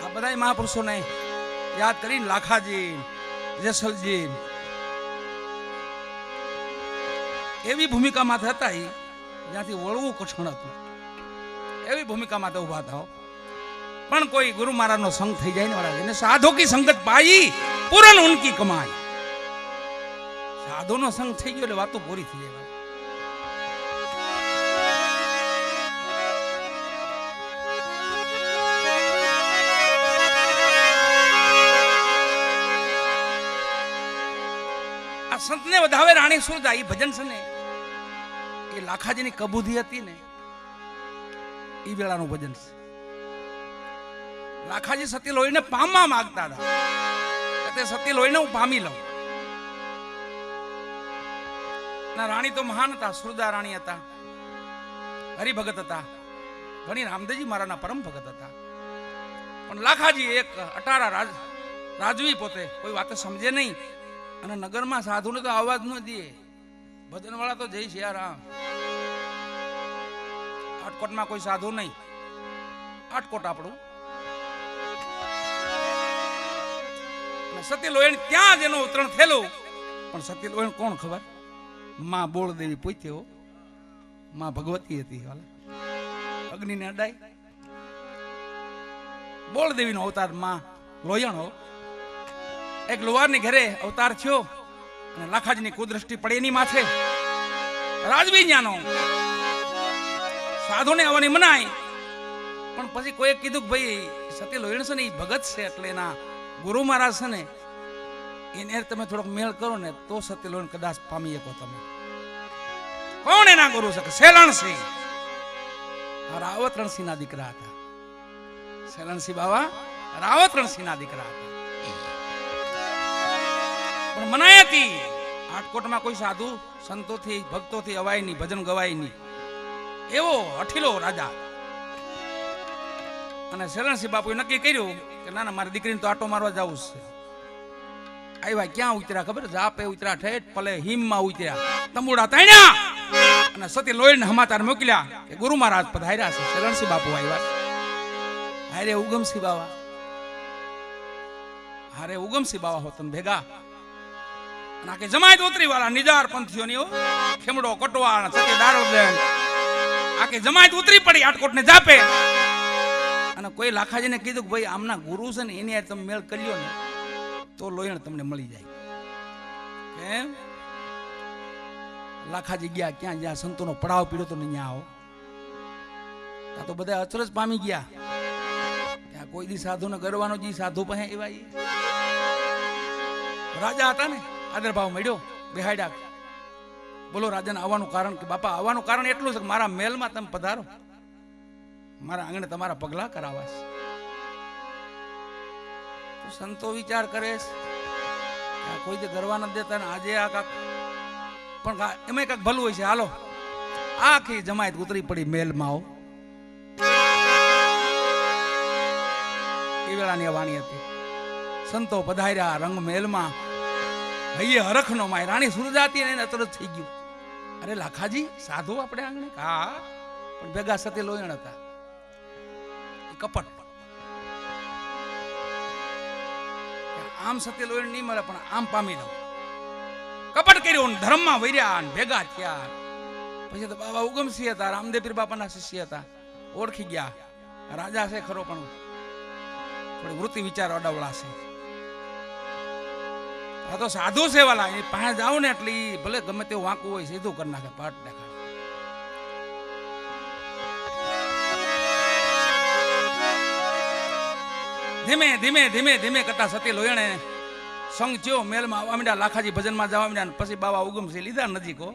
આ બધા મહાપુરુષોને યાદ કરીને લાખાજી, જેસલજી એવી ભૂમિકામાં હતા જ્યાંથી વળવું કઠણ હતું, એવી ભૂમિકામાં તો ઉભા થાઓ. પણ કોઈ ગુરુ મહારાજનો સંગ થઈ જાય ને વાળા, એને સાધુ કી સંગત પાઈ પૂરન ઉનકી કમાઈ. સાધુનો સંગ થઈ ગયો એટલે વાતો પૂરી થઈ જાય. આ સંતને વધાવે રાણી સુરજા એ ભજન છે ને એ લાખાજીની કબૂધી હતી ને એ વેળાનું ભજન છે. લાખાજી સતી લોહીને પામવા માંગતા હતા, તે સતી લોહીને હું પામી લઉં. ના રાણી તો મહાન હતા, સુરજા રાણી હતા, હરિભગત હતા, ઘણી રામદેવજી મહારાજના પરમ ભગત હતા. પણ લાખાજી એક અટારા રાજવી પોતે કોઈ વાત સમજે નહીં અને નગરમાં સાધુને તો અવાજ ન દે. ભજન વાળા તો જય સિયારામ. આટકોટમાં કોઈ સાધુ નહીં, આટકોટ આપણું. સતી લોહીણ ત્યાં જ એનું ઉતરણ થયેલું. પણ સતી લોહીણ કોણ ખબર? માં બોળદેવી પોતે હો, માં ભગવતી હતી. અગ્નિને અડાય બોળદેવીનો અવતાર માં લોયણ હો. એક લુવારની ઘરે અવતાર થયો અને લાખાજીની કુદ્રષ્ટિ પડે એની માથે. રાજવી ન્યાનો સાધુને આવવાની મનાય. પણ પછી કોઈ કીધું કે ભાઈ સતી લોહીણ છે ને એ ભગત છે એટલે એના ગુરુ મહારાજ છે ને એને તમે થોડોક મેળ કરો ને તો સતી લોહીણ કદાચ પામી શકો તમે. કોણ એના ગુરુ છે? સેલણસિંહ. રાવત રણસિંહ ના દીકરા હતા. સેલણસિંહ બાવા રાવત રણસિંહ ના દીકરા હતા. પણ મનાય હતી આટકોટમાં કોઈ સાધુ સંતોથી ભક્તોથી અવાય નહીં, ભજન ગવાય નહીં, એવો અઠીલો રાજા. અને સેલણસિંહ બાપુએ નક્કી કર્યું કે ના ના મારી દીકરીને તો આટો મારવા જવું છે. આવ્યા ક્યાં ઉતર્યા ખબર? જાપે ઉતર્યા, ઠેઠ પલે હિમમાં ઉતર્યા, તંબુડા તાણ્યા અને સતી લોહીને સમાચાર મોકલ્યા કે ગુરુ મહારાજ પધાર્યા છે. સેલણસિંહ બાપુ આવ્યા. હારે ઉગમસિંહ બાવા, હારે ઉગમસિંહ બાવા હોતન ભેગા. અને આખી જમાયત ઉતરી વાળા નિજાર પંથીઓની ખેમડો કટવા સતી દારૂ દેન આખી જમાયત ઉતરી પડી આટકોટને જાપે. અને કોઈ લાખાજીને કીધું કે ભાઈ આમના ગુરુ છે ને એની યાર તમે મેળ કર્યો ને તો લોહીણ તમને મળી જાય. કેમ? લાખાજી ગયા ક્યાં? જ્યાં સંતોનો પડાવ પીડ્યો તો ને ત્યાં આવો. ત્યાં તો બધા અચરજ પામી ગયા. ત્યાં કોઈ દી સાધુને ગરવાનો જી સાધુ પાસે એવા રાજા હતા ને આદરભાવ મળ્યો, બેહાડ્યા. બોલો રાજાને આવવાનું કારણ? કે બાપા આવવાનું કારણ એટલું છે કે મારા મહેલમાં તમે પધારો, મારા આંગણે તમારા પગલા કરાવા છે. તો સંતો વિચાર કરે છે કોઈ દે ગરવા નથી દેતા ને આજે આ કાક પણ એમાં કાક ભલું હોય છે. હાલો આખી જમાયત ઉતરી પડી મહેલમાં. આવો એ વેળાની વાણી હતી. સંતો પધાર્યા રંગ મહેલમાં. હૈયે હરખનો માય રાણી સુરજાતી ને અતરત થઈ ગયું. અરે લાખાજી સાધુ આપણે આંગણે? હા, પણ ભેગા સતી લોહીણ હતા. કપટ. આમ સતી લોહીણ નહીં મળે પણ આમ પામી દઉં. કપટ કર્યું, ધર્મમાં વૈર્યા ભેગા થયા. પછી તો બાબા ઉગમસિંહ હતા, રામદેવ પીર બાપાના શિષ્ય હતા. ઓળખી ગયા રાજા છે ખરો પણ થોડી વૃત્તિ વિચાર અડાવડા છે. આ તો સાધુ છે વાલા, એ પાસે જાવ ને એટલે ભલે ગમે તેવું વાંકું હોય સીધું કરી નાખે, પાટ દેખાય. ધીમે ધીમે ધીમે ધીમે કરતા સતી લોહીણે સંગ થયો. મેલમાં આવવા માંડ્યા, લાખાજી ભજનમાં જવા માંડ્યા. પછી બાબા ઉગમસિંહ લીધા નજીકો.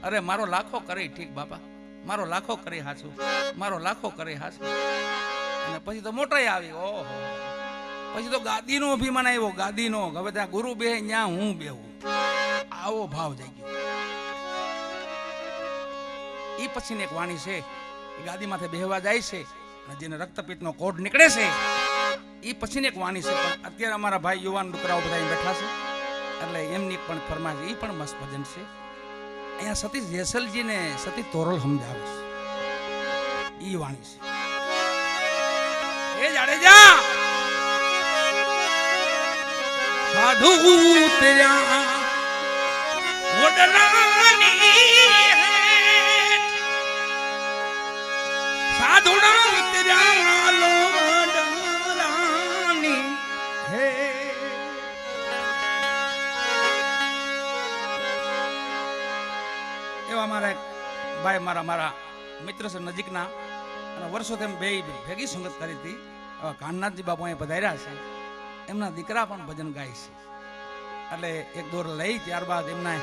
અરે મારો લાખો કરે ઠીક બાપા, મારો લાખો કરે હાચું, મારો લાખો કરે હાચું. અને પછી તો મોટાઈ આવી. ઓહો, પછી તો ગાદીનો અભિમાન આવ્યો. ગાદીનો હવે ત્યાં ગુરુ બે ત્યાં હું બેહું, આવો ભાવ જઈ ગયો. એ પછીની એક વાણી છે, એ ગાદીમાંથી બેહવા જાય છે અને જેને રક્તપિત્તનો કોઢ નીકળે છે એ પછીની એક વાણી છે. પણ અત્યારે અમારા ભાઈ યુવાન ડુકરાઓ બધા બેઠા છે એટલે એમની પણ ફરમાશ. એ પણ મસ્ત ભજન છે. અહીંયા સતી જેસલજીને સતી તોરલ સમજાવે છે. એ વાણી છે. એ જાડેજા સાધુ ઉતર્યા વડલાની હેઠ. સાધુડા ઉતર્યા વડલાની હેઠ. એવા મારા એક ભાઈ મારા મિત્ર છે નજીકના, અને વર્ષોથી અમે બે ભેગી સંગત કરી હતી. એવા કાનનાથજી બાપુ અહીંયા પધાર્યા છે, એમના દીકરા પણ ભજન ગાય છે. એટલે એક દોર લઈ ત્યારબાદ એમના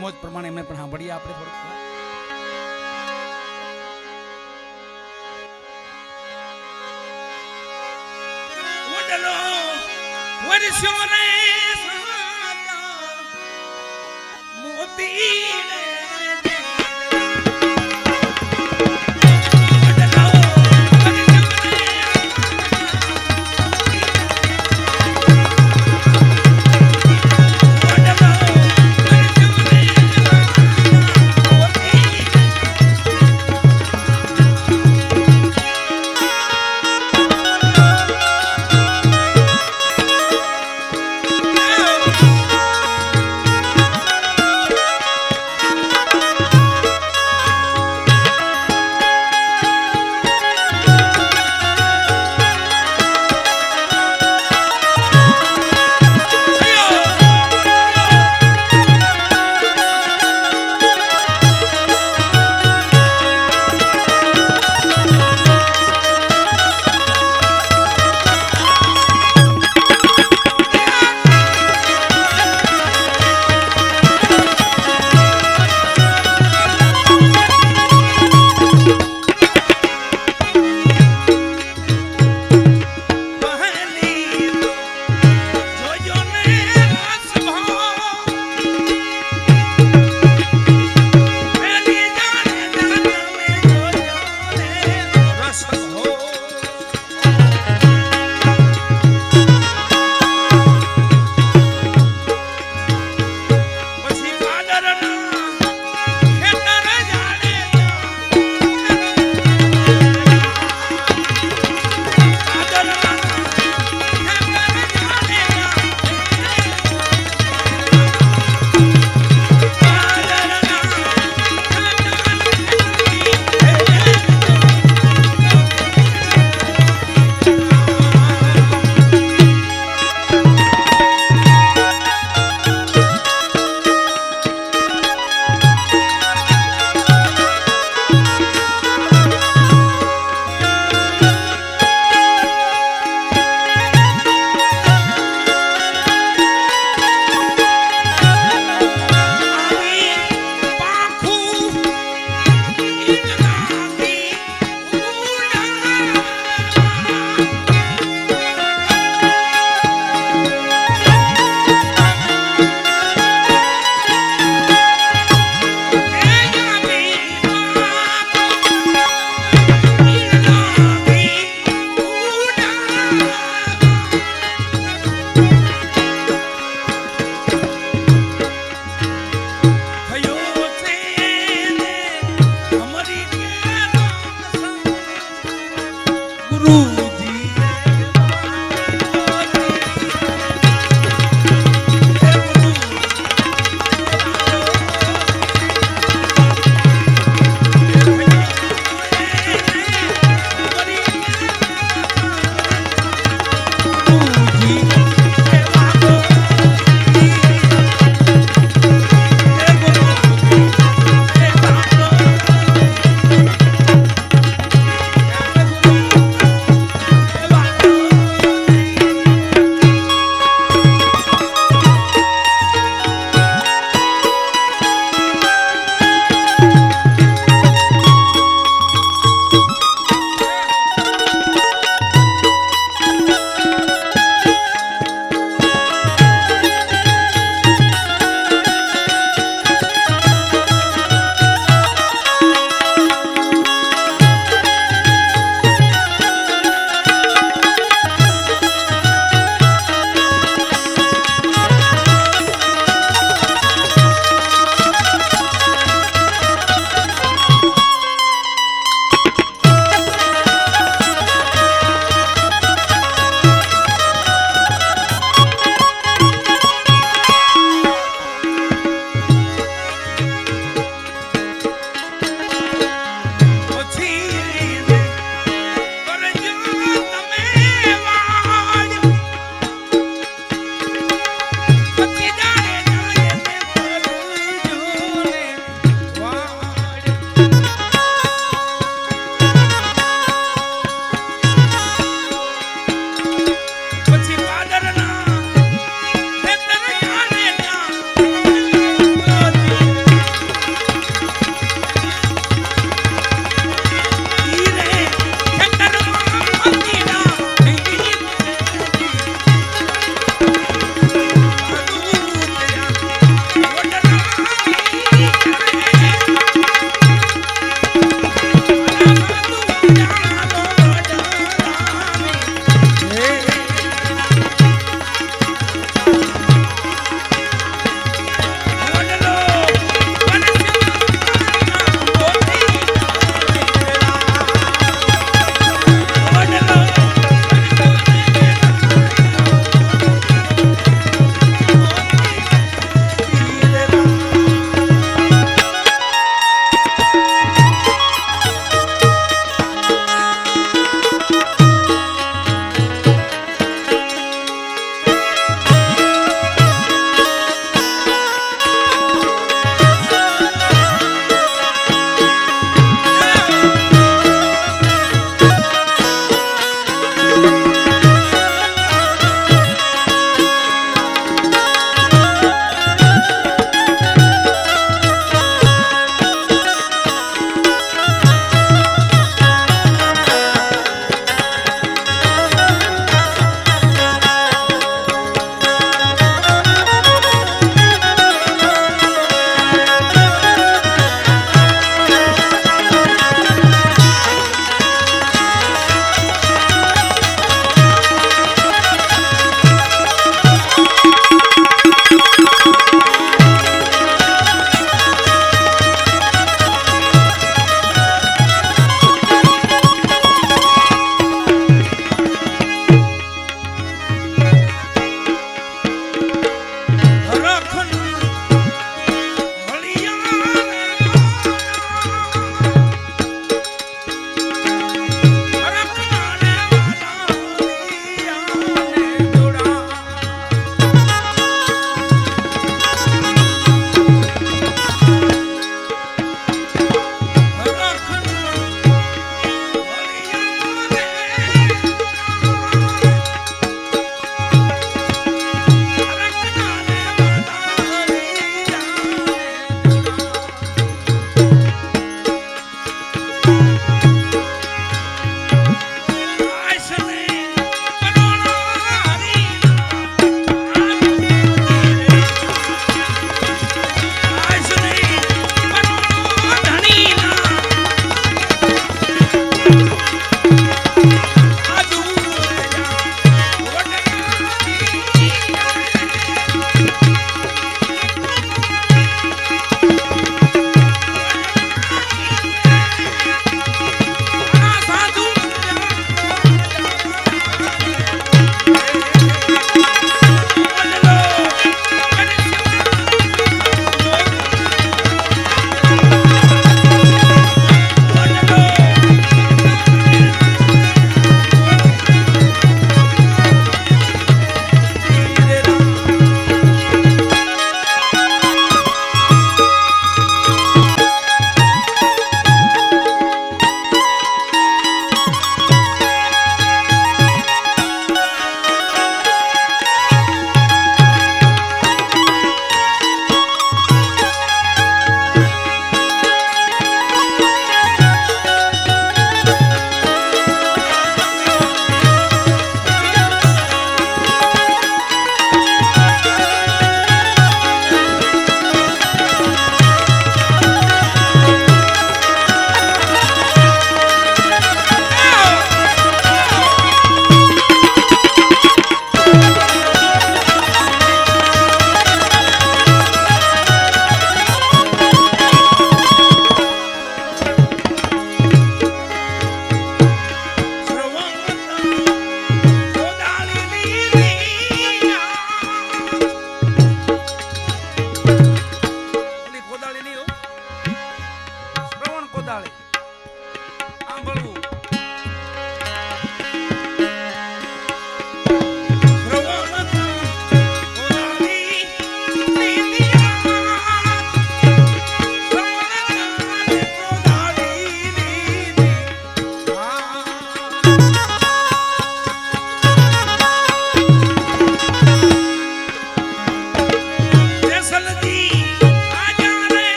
મોજ પ્રમાણે એમને પણ સાંભળીએ આપણે થોડુંક. વર્ષો રે મોતી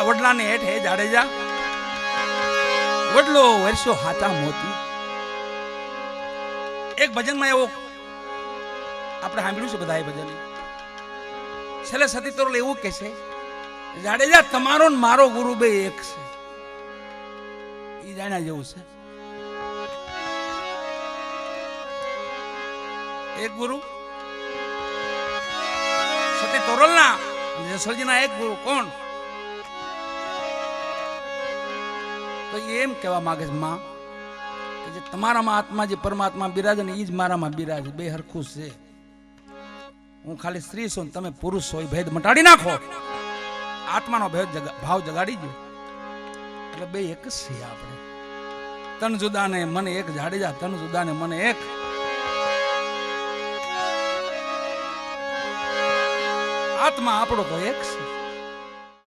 વડલાને હેઠે જાડેજા વડલો વર્ષો હાચા મોતી. એક ભજનમાં એવો આપણે સાંભળ્યું છે બધા એ ભજન. છેલ્લે સતી તોરલ એવું કહે છે, જાડેજા તમારો ને મારો ગુરુ બે એક છે. એ જાણ્યા જેવું છે. એક ગુરુ સતી તોરલ ના જસોજી ના એક ગુરુ કોણ? તો એમ કહેવા માંગે છે માં કે જે તમારામાં આત્મા જે પરમાત્મા બિરાજે ને એ જ મારામાં બિરાજે, બે હરખું છે. હું ખાલી સ્ત્રી છું તમે પુરુષ છો, એ ભેદ મટાડી નાખો, આત્માનો ભાવ જગાડી દો, એટલે બે એક જ છે. આપણે તન જુદા ને મને એક, જાડેજા તન જુદા ને મને એક. આત્મા આપણો તો એક છે.